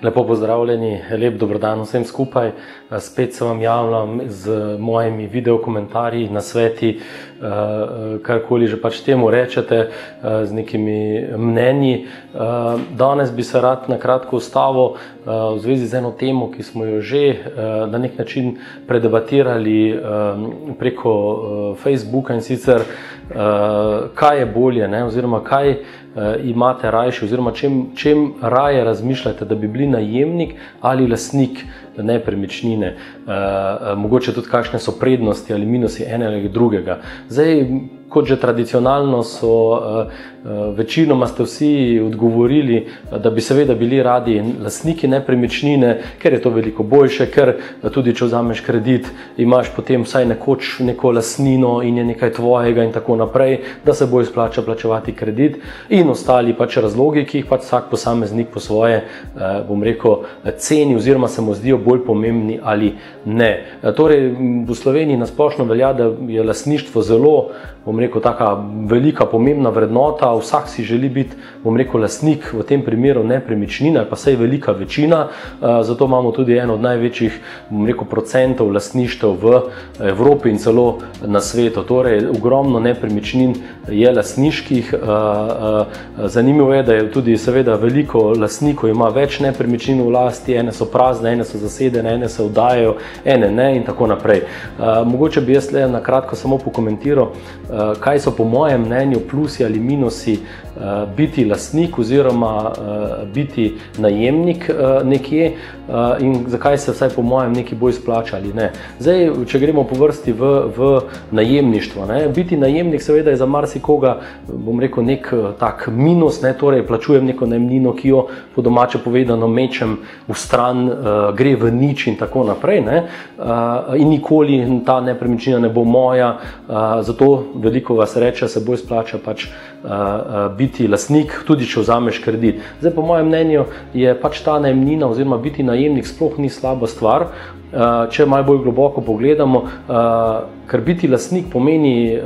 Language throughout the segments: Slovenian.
Lepo pozdravljeni, lep dobrodan vsem skupaj. Spet se vam javljam z mojimi video komentarji, nasveti, karkoli že pač temu rečete, z nekimi mnenji. Danes bi se rad na kratko ustavil v zvezi z eno temo, ki smo jo že na nek način predebatirali preko Facebooka, in sicer kaj je bolje, oziroma kaj imate rajši, oziroma čem raje razmišljate, da bi bili najemnik ali lastnik nepremičnine. Mogoče tudi kakšne so prednosti ali minusi enega ali drugega. Zdaj, kot že tradicionalno večinoma ste vsi odgovorili, da bi seveda bili radi lastniki nepremičnine, ker je to veliko boljše, ker tudi če vzameš kredit, imaš potem vsaj nekoč neko lastnino in je nekaj tvojega in tako naprej, da se bo izplača plačevati kredit, in ostali pač razlogi, ki jih pač vsak posameznik po svoje, bom rekel, ceni oziroma se mu zdijo bolj pomembni ali ne. Torej, v Sloveniji nasplošno velja, da je lastništvo zelo, bom rekel, taka velika, pomembna vrednota. Vsak si želi biti, bom rekel, lastnik, v tem primeru nepremičnina, pa saj velika večina, zato imamo tudi eno od največjih, bom rekel, procentov lastništev v Evropi in celo na svetu. Torej, ogromno nepremičnin je lastniških. Zanimivo je, da je tudi seveda veliko lastnikov ima več nepremičnin v lasti, ene so prazne, ene so zasedene, ene se oddajajo, ene ne in tako naprej. Mogoče bi jaz le na kratko samo pokomentiral, kaj so po mojem mnenju plusi ali minusi biti lastnik oziroma biti najemnik nekje, in zakaj se vsaj po mojem nekaj bolj splača ali ne. Zdaj, če gremo po vrsti v najemništvo. Biti najemnik seveda je za marsikoga, bom rekel, nek tak minus, torej plačujem neko najemnino, ki jo po domače povedano mečem v stran, gre v nič in tako naprej, in nikoli ta nepremičnina ne bo moja, zato veliko vas reče, se bolj splača pač biti lastnik, tudi če vzameš kredit. Zdaj, po mojem mnenju je pač ta najemnina oziroma biti najemnik sploh ni slaba stvar, če malo bolj globoko pogledamo, ker biti lastnik pomeni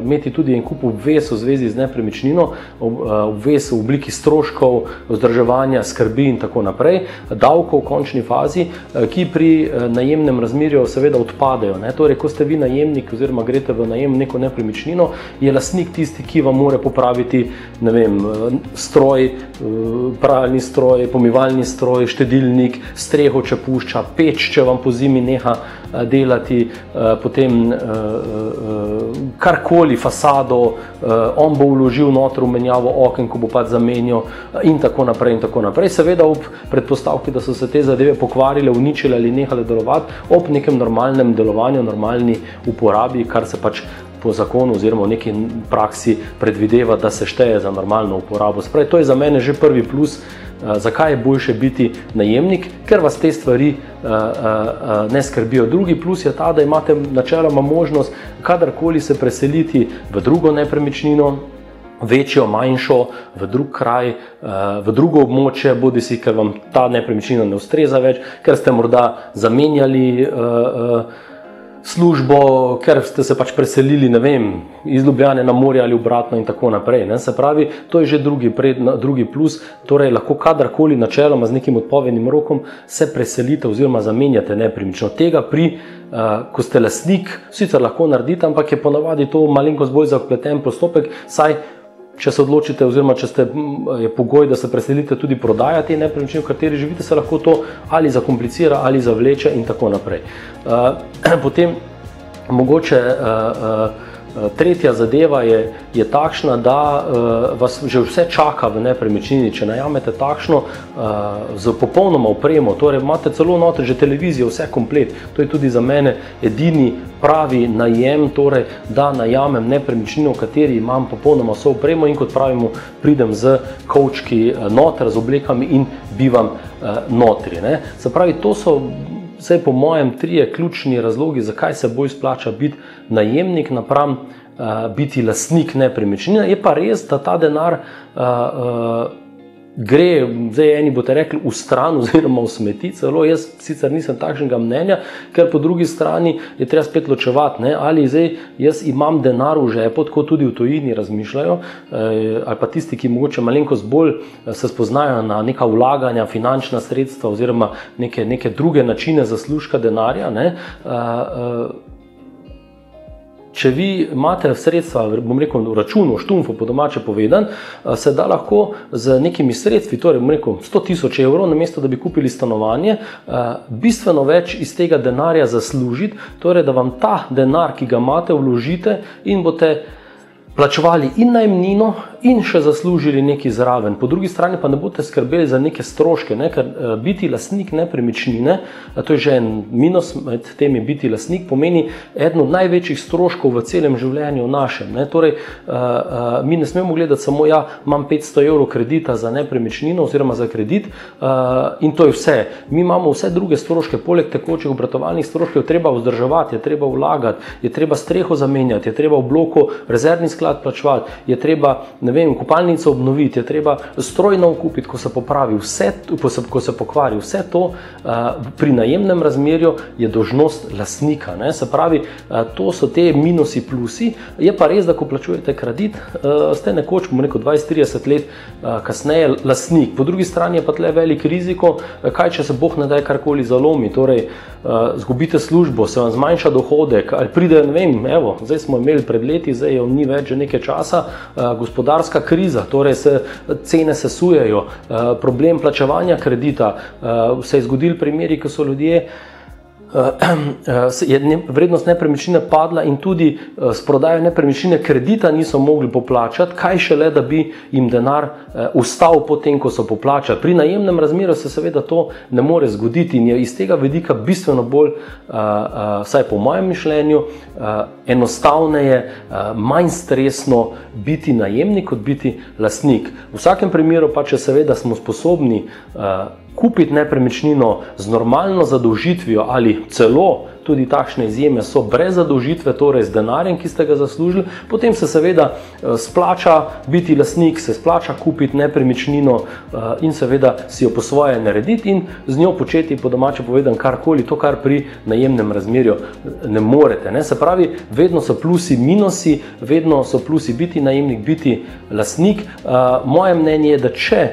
imeti tudi en kup obvez v zvezi z nepremičnino, obvez v obliki stroškov, vzdrževanja, skrbi in tako naprej, davkov v končni fazi, ki pri najemnem razmerju seveda odpadejo. Torej, ko ste vi najemnik oziroma greste v najem neko nepremičnino, je lastnik tisti, ki vam mora popraviti, ne vem, stroj, pralni stroj, pomivalni stroj, štedilnik, streho, če pušča, peč, če vam po zimi neha delati, potem karkoli, fasado, on bo vložil noter v menjavo oken, ko bo pač zamenjal in tako naprej in tako naprej. Seveda ob predpostavki, da so se te zadeve pokvarile, uničile ali nehale delovati, ob nekem normalnem delovanju, normalni uporabi, kar se pač po zakonu oziroma v neki praksi predvideva, da se šteje za normalno uporabo. Spravi, to je za mene že prvi plus, zakaj je boljše biti najemnik, ker vas te stvari ne skrbijo. Drugi plus je ta, da imate načeloma možnost kadarkoli se preseliti v drugo nepremičnino, večjo, manjšo, v drug kraj, v drugo območje, bodisi ker vam ta nepremičnina ne ustreza več, ker ste morda zamenjali službo, ker ste se pač preselili, ne vem, iz Ljubljane na morje ali obratno in tako naprej. Se pravi, to je že drugi plus, torej lahko kadarkoli načeloma z nekim odpovednim rokom se preselite oziroma zamenjate nepremičnino. Tega ko ste lastnik, sicer lahko naredite, ampak je ponavadi to malenkost bolj zapleten postopek, saj če se odločite oziroma če je pogoj, da se preselite, tudi prodajati nepremičnino, v kateri živite, se lahko to ali zakomplicira ali zavleče in tako naprej. Potem mogoče tretja zadeva je takšna, da vas že vse čaka v nepremičnini. Če najamete takšno z popolnoma opremo, torej imate celo noter že televizijo, vse komplet, to je tudi za mene edini pravi najem, torej da najamem nepremičnino, v kateri imam popolnoma vso opremo in, kot pravimo, pridem z kovčki noter, z oblekami in bivam notri. Se pravi, to so vse po mojem trije ključni razlogi, zakaj se bolj splača biti najemnik napram biti lastnik nepremičnine. Je pa res, da ta denar gre, zdaj eni boste rekli, v stran oziroma v smeti, celo jaz sicer nisem takšnega mnenja, ker po drugi strani je treba spet ločevati, ne, ali zdaj jaz imam denar v žepu, tako tudi v tujini razmišljajo, ali pa tisti, ki mogoče malenkost bolj se spoznajo na neka vlaganja, finančna sredstva oziroma neke druge načine zaslužka denarja, ne, če vi imate sredstva, bom rekel, v računu, v štumfu, po domače povedan, se da lahko z nekimi sredstvi, torej bom rekel 100.000 evrov, namesto da bi kupili stanovanje, bistveno več iz tega denarja zaslužiti, torej da vam ta denar, ki ga imate, vložite in boste plačevali in najemnino in še zaslužili nekaj zraven. Po drugi strani pa ne boste skrbeli za neke stroške, ne? Ker biti lastnik nepremičnine, to je že en minus med temi biti lastnik, pomeni eden od največjih stroškov v celem življenju našem. Ne? Torej, mi ne smemo gledati samo, ja, imam 500 evrov kredita za nepremičnino oziroma za kredit in to je vse. Mi imamo vse druge stroške, poleg tekočih obratovalnih stroškov, treba vzdrževati, je treba vlagati, je treba streho zamenjati, je treba v bloku rezervni sklad plačevati, je treba, ne vem, kopalnico obnoviti, je treba stroj nov kupiti, ko se popravi, ko se pokvari. Vse to pri najemnem razmerju je dolžnost lastnika. Ne? Se pravi, to so te minusi, plusi. Je pa res, da ko plačujete kredit, ste nekoč, bom rekel, 20-30 let kasneje lastnik. Po drugi strani je pa tle velik riziko, kaj če se Bog ne daj karkoli zalomi, torej zgubite službo, se vam zmanjša dohodek, ali pride, ne vem, evo, zdaj smo imeli pred leti, zdaj je ni več že nekaj časa, gospodarska kriza, torej cene se sujejo, problem plačevanja kredita, se je zgodil primeri, ko so ljudje, je vrednost nepremičnine padla in tudi s prodajo nepremičnine kredita niso mogli poplačati, kaj šele, da bi jim denar ustal potem, ko so poplačali. Pri najemnem razmerju se seveda to ne more zgoditi in je iz tega vidika bistveno bolj, vsaj po mojem mišljenju, enostavneje, manj stresno biti najemnik kot biti lastnik. V vsakem primeru pa, če seveda smo sposobni kupiti nepremičnino z normalno zadolžitvijo ali celo tudi takšne izjeme so brez zadolžitve, torej z denarjem, ki ste ga zaslužili, potem se seveda splača biti lastnik, se splača kupiti nepremičnino in seveda si jo po svoje narediti in z njo početi, po domače povedan, karkoli, to, kar pri najemnem razmerju ne morete. Ne? Se pravi, vedno so plusi, minusi, vedno so plusi biti najemnik, biti lastnik. Moje mnenje je, da če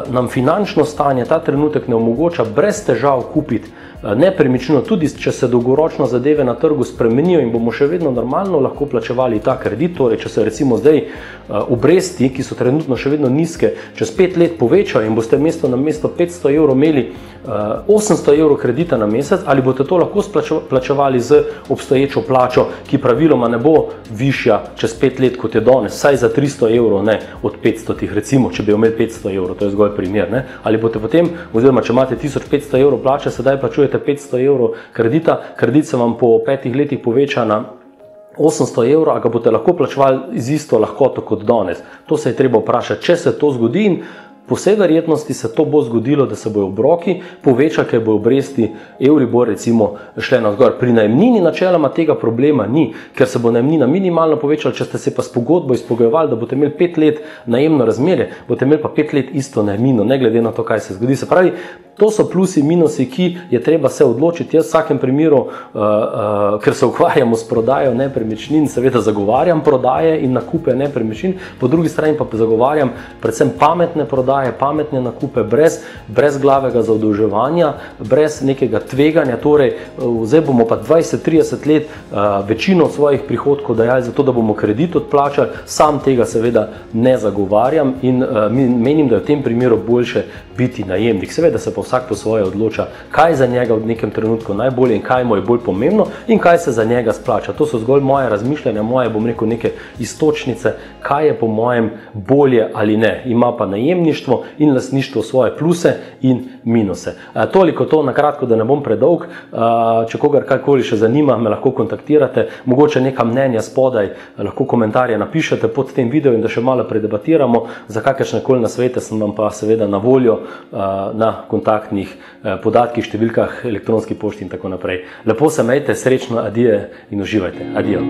nam finančno stanje ta trenutek ne omogoča brez težav kupiti nepremičnino, tudi če se dolgoročno zadeve na trgu spremenijo in bomo še vedno normalno lahko plačevali ta kredit, torej če se recimo zdaj obresti, ki so trenutno še vedno nizke, čez 5 let povečajo in boste namesto 500 evrov imeli 800 evrov kredita na mesec, ali boste to lahko plačevali z obstoječo plačo, ki praviloma ne bo višja čez 5 let, kot je danes, saj za 300 evrov, ne od 500, recimo, če bi imeli 500 evrov, to je zgolj primer, ne? Ali boste potem, oziroma če imate 1500 evrov plače, sedaj plačujete 500 evrov kredita, kredit se vam po 5 letih poveča na 800 evrov, a ga boste lahko plačevali z isto lahkoto kot danes. To se je treba vprašati, če se to zgodi in po vsej verjetnosti se to bo zgodilo, da se bojo obroki povečali, ker bo obresti Euribor recimo šle navzgor. Pri najemnini načeloma tega problema ni, ker se bo najemnina minimalno povečala, če ste se pa s pogodbo izpogajevali, da boste imeli 5 let najemno razmerje, boste imeli pa 5 let isto najemnino, ne glede na to, kaj se zgodi. Se pravi, to so plusi, minusi, ki je treba se odločiti. Jaz v vsakem primeru, ker se ukvarjamo s prodajo nepremičnin, seveda zagovarjam prodaje in nakupe nepremičnin, po drugi strani pa zagovarjam predvsem pametne prodaje, pametne nakupe, brez glavega zadolževanja, brez nekega tveganja, torej zdaj bomo pa 20-30 let večino svojih prihodkov dajali za to, da bomo kredit odplačali, sam tega seveda ne zagovarjam in menim, da je v tem primeru boljše biti najemnik. Seveda se pa vsak po svoje odloča, kaj za njega v nekem trenutku najbolje in kaj mu je bolj pomembno in kaj se za njega splača. To so zgolj moje razmišljanja, moje, bom rekel, neke iztočnice, kaj je po mojem bolje ali ne. Ima pa najemništvo in lastništvo svoje pluse in minuse. Toliko to na kratko, da ne bom predolg. Če kogar karkoli še zanima, me lahko kontaktirate, mogoče neka mnenja spodaj, lahko komentarje napišete pod tem video in da še malo predebatiramo. Za kakršnekoli nasvete sem vam pa seveda na voljo na kontaktnih podatkih, številkah, elektronski pošti in tako naprej. Lepo se imejte, srečno, adije in uživajte. Adijo.